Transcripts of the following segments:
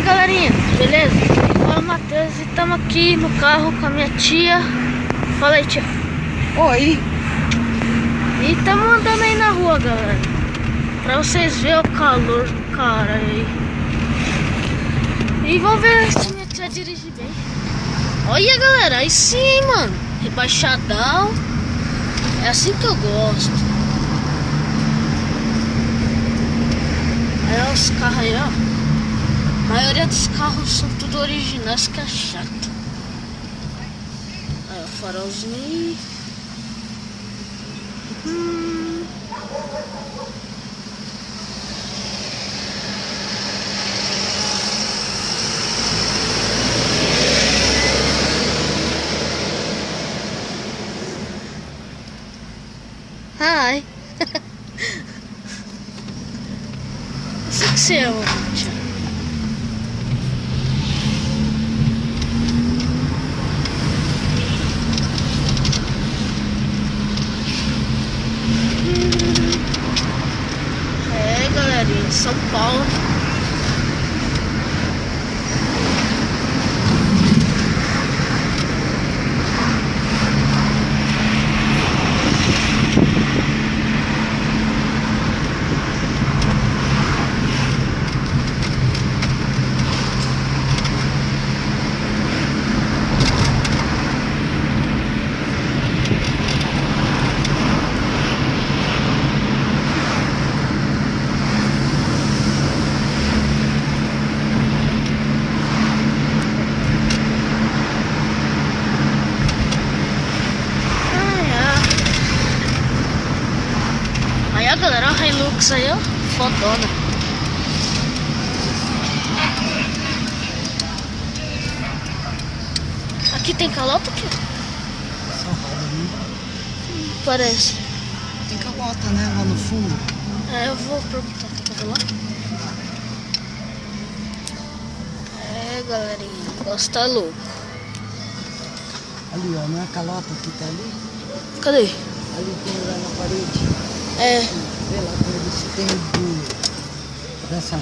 galerinha, beleza? Eu sou o Matheus e estamos aqui no carro com a minha tia. Fala aí, tia. Oi. E estamos andando aí na rua, galera, pra vocês verem o calor do cara aí. E vamos ver se minha tia dirige bem. Olha, galera, aí sim, hein, mano. Rebaixadão. É assim que eu gosto. Aí ó, os carros aí, ó. A maioria dos carros são tudo originais, que é chato. Aí, o farolzinho. Hi. Eu sei que você é o tia. É, galerinha, São Paulo. Aí a galera, a Hilux aí, ó, fodona. Aqui tem calota aqui? Só roda, né? Parece. Tem calota, né? Lá no fundo. É, eu vou perguntar, tem que ver lá. É, galerinha, o negócio tá louco. Ali, ó, não é a calota que tá ali? Cadê? Ali tem lá na parede. É. Vê lá pra ver se tem dessa.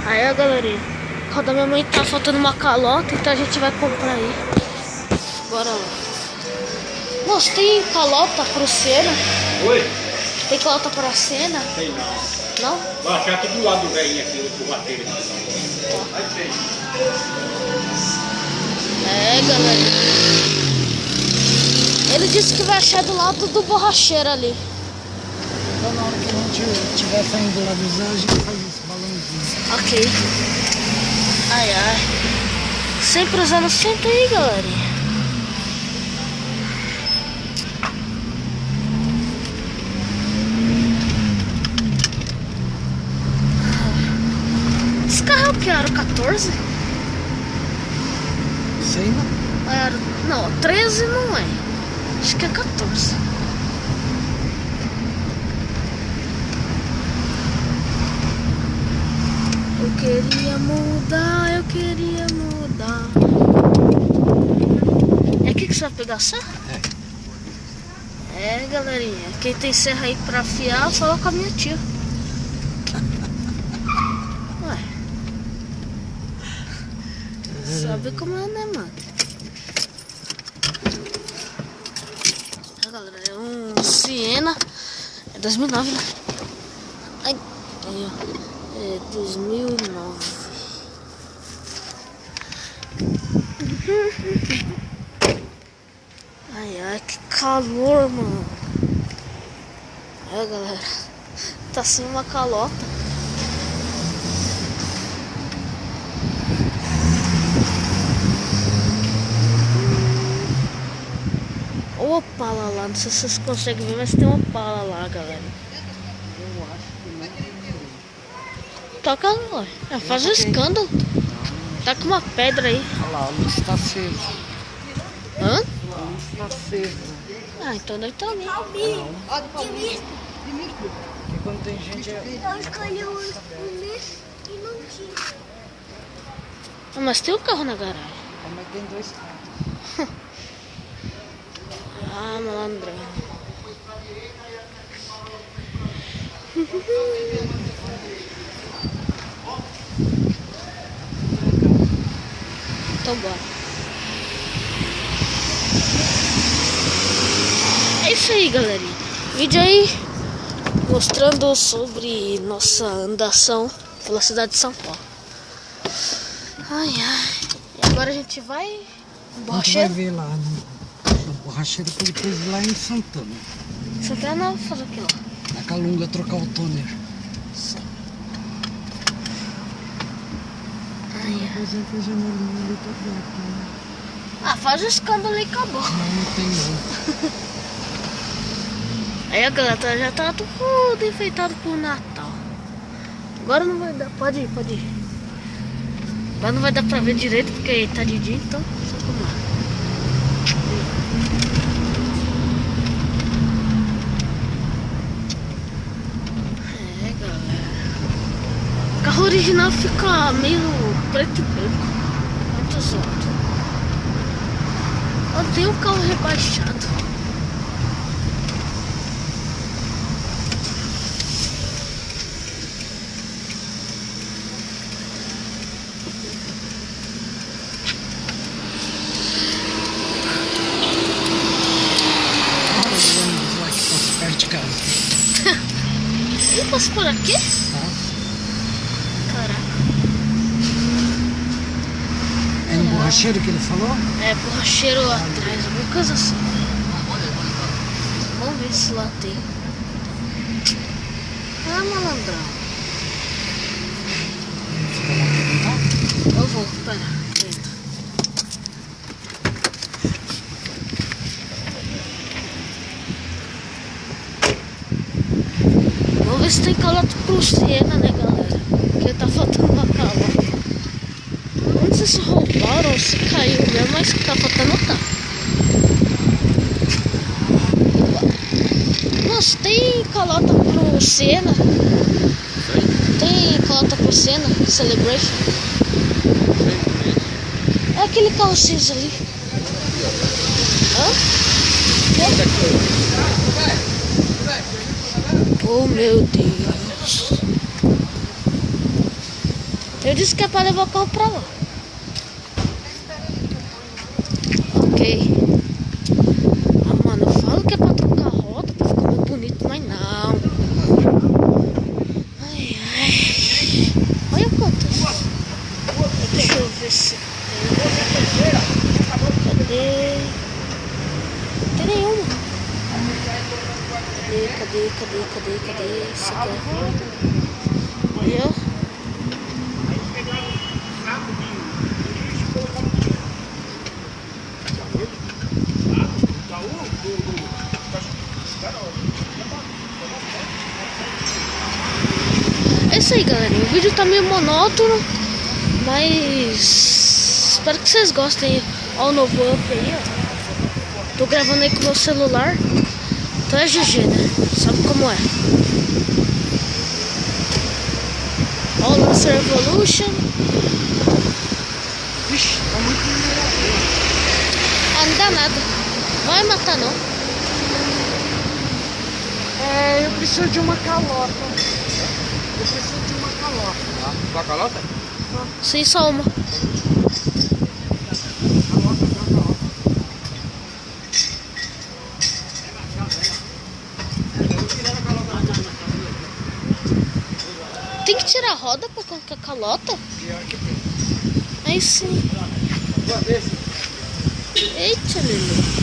Aí a galerinha, quando a minha mãe tá faltando uma calota, então a gente vai comprar aí. Bora lá. Moço, tem calota pro Senna? Oi? Tem calota pra Senna? Tem não. Não? Vou achar aqui do lado do velhinho aqui, do bater aqui. Aí tem. É, galerinha. Ele disse que vai achar do lado do borracheiro ali. Então na hora que a gente estiver saindo lá dos anjos, a gente faz esse balãozinho. Ok. Ai, ai. Sempre usando sempre aí, galerinha. Esse carro é o que? Aro 14? Sei não. Aro... Não, 13 não é. Acho que é 14. Eu queria mudar, eu queria mudar. É aqui que você vai pegar a serra? É, galerinha. Quem tem serra aí pra afiar, fala com a minha tia. Ué. Sabe como é, né, mano? É, galera, é um Siena. É 2009, né? Ai, aí, ó. É 2009. Ai, ai, que calor, mano. É, galera, tá assim uma calota. O Opala lá, não sei se vocês conseguem ver, mas tem um Opala lá, galera. Eu acho que não. Toca lá, faz um escândalo. Tá com uma pedra aí. Olha lá, a luz tá acesa. Hã? A luz tá acesa. Ah, então deve estar ali. Porque quando tem gente é... Eu escolhi o mês e não tinha. Ah, mas tem um carro na garagem. Mas tem dois carros. Ah, malandrão. Então bora. É isso aí, galerinha. Vídeo aí mostrando sobre nossa andação pela cidade de São Paulo. Ai, ai. E agora a gente vai no A gente vai borracheiro. ver lá no borracheiro que ele fez lá em Santana. Santana, fazer o que lá? Na Calunga trocar o toner. Sim. Ai, ai. Depois entra a janelinha ali pra dentro, né? Ah, faz o escândalo e acabou. Não tem não. Aí a galera já tá tudo enfeitado pro Natal. Agora não vai dar. Pode ir, pode ir. Agora não vai dar pra ver direito porque tá de dia, então só como é. É, galera. O carro original fica meio preto e branco. Muito zoado. Eu tenho um carro rebaixado. Olha o ônibus lá que passa perto de casa. Eu posso por aqui? Tá? Caraca. É no borracheiro que ele falou? É, borracheiro atrás, alguma coisa assim. Vamos ver se lá tem. Ah, malandrão. Fica lá perguntar? Eu vou, pera. Eita. Vamos ver se tem calota pro Siena, né, galera? Porque tá faltando uma calota. Não sei se roubaram ou se caiu mesmo, mas tá faltando tá. Nossa, tem calota pro Siena? Tem calota pro Siena? Celebration? É aquele carro cinza ali. Hã? Oh, meu Deus. Eu disse que é pra levar o carro pra lá. Ok. Ah, mano, eu falo que é pra trocar a roda pra ficar mais bonito, mas não. Ai, ai. Olha quantas. Deixa eu ver se tem. Cadê? Não tem nenhuma. Cadê? Isso aqui é roda. Viu? É isso aí, galerinha. O vídeo tá meio monótono, mas espero que vocês gostem. Ó o novo up aí, ó. Tô gravando aí com o meu celular. Então é GG, né? Sabe como é. Ó o Lancer Evolution. Vixe, tá muito minerador. Ah, não dá nada. Não vai matar não. É, eu preciso de uma calota. Eu preciso de uma calota. Só calota? Sim, só uma. Tem que tirar a roda pra colocar calota? Aí sim. Eita, Lili.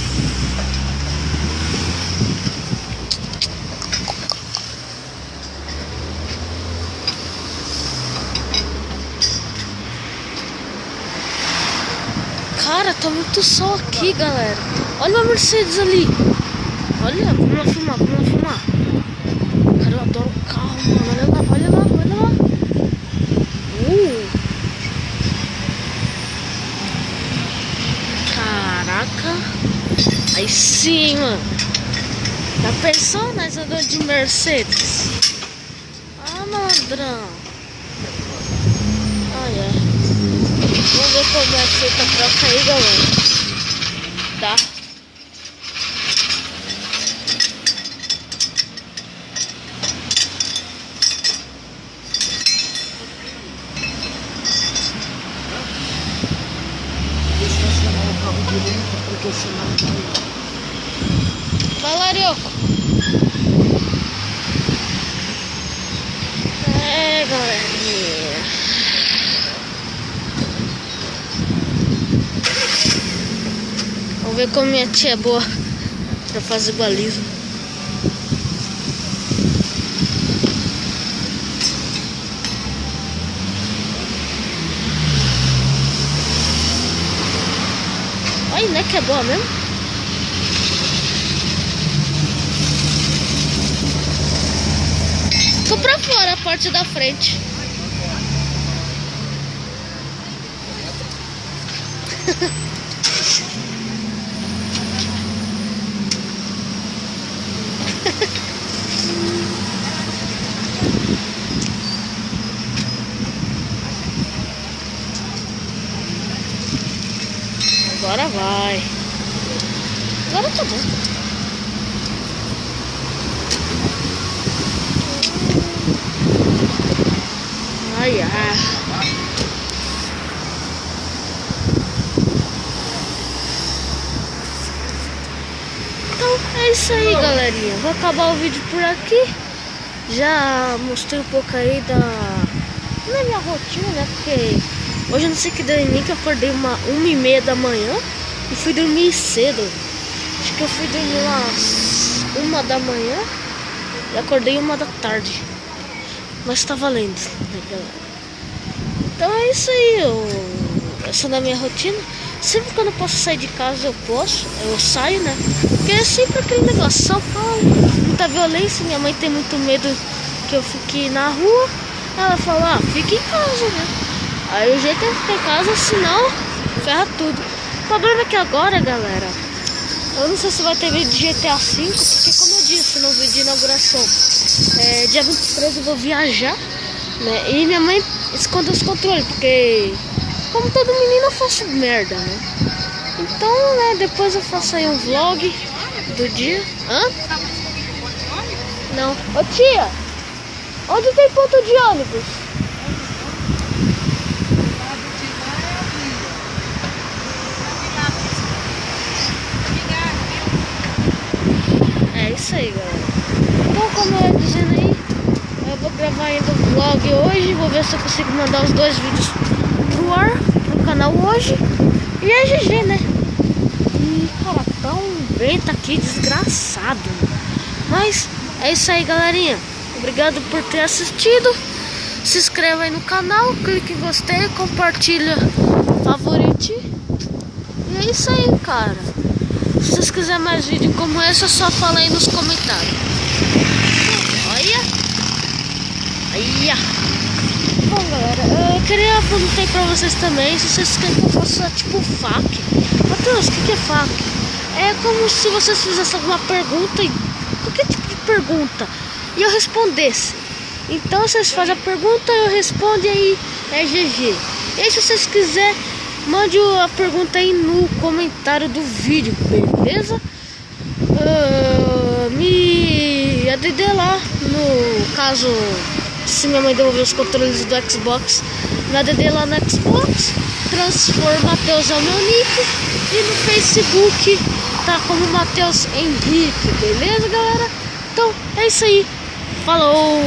Cara, tá muito sol aqui, galera. Olha a Mercedes ali. Olha, vamos lá filmar, Cara, eu adoro carro, mano. Olha lá. Caraca. Aí sim, mano. Já pensou nós andando de Mercedes? Ah, malandrão. Ai. Vamos ver como é feita a troca aí, galera. Tá? ver como minha tia é boa pra fazer baliza. Olha, né, que é boa mesmo. Ficou pra fora a parte da frente. Agora vai. Agora tá bom. Ai, ai. Então é isso aí, galerinha. Vou acabar o vídeo por aqui. Já mostrei um pouco aí da minha rotina, né? Porque hoje eu não sei que deu em mim, que eu acordei 1h30 da manhã e fui dormir cedo. Acho que eu fui dormir umas 1 da manhã e acordei 1 da tarde. Mas tá valendo, né, galera? Então é isso aí, essa é a minha rotina. Sempre quando eu posso sair de casa eu saio, né? Porque é sempre aquele negócio, São Paulo, muita violência, minha mãe tem muito medo que eu fique na rua. Ela fala, fica em casa, né? Aí o jeito é ficar em casa, senão ferra tudo. O problema é que agora, galera, eu não sei se vai ter vídeo de GTA V, porque como eu disse no vídeo de inauguração, dia 23 eu vou viajar, né? E minha mãe esconde os controles, porque como todo menino eu faço merda, né? Então, né, depois eu faço aí um vlog do dia. Hã? Não. Ô tia, onde tem ponto de ônibus? É isso aí, galera. Então, como eu ia dizendo aí, eu vou gravar ainda o vlog hoje. Vou ver se eu consigo mandar os 2 vídeos pro ar, pro canal hoje. E é GG, né? E, cara, tá um vento aqui desgraçado. Mas é isso aí, galerinha. Obrigado por ter assistido. Se inscreva aí no canal, clique em gostei, compartilha, favorite. E é isso aí, cara. Se vocês quiserem mais vídeo como esse, é só falar aí nos comentários. Olha. Olha. Bom, galera, eu queria perguntar pra vocês também se vocês querem que eu faça tipo FAQ. Matheus, o que é FAQ? É como se vocês fizessem alguma pergunta, qualquer tipo de pergunta, e eu respondesse. Então vocês fazem a pergunta, eu respondo e aí é GG. E aí se vocês quiserem, mande a pergunta aí no comentário do vídeo, beleza? Me ADD lá, no caso, se minha mãe devolver os controles do Xbox, me ADD lá no Xbox, transforma Matheus ao meu nick, e no Facebook tá como Matheus Henrique, beleza, galera? Então é isso aí, falou!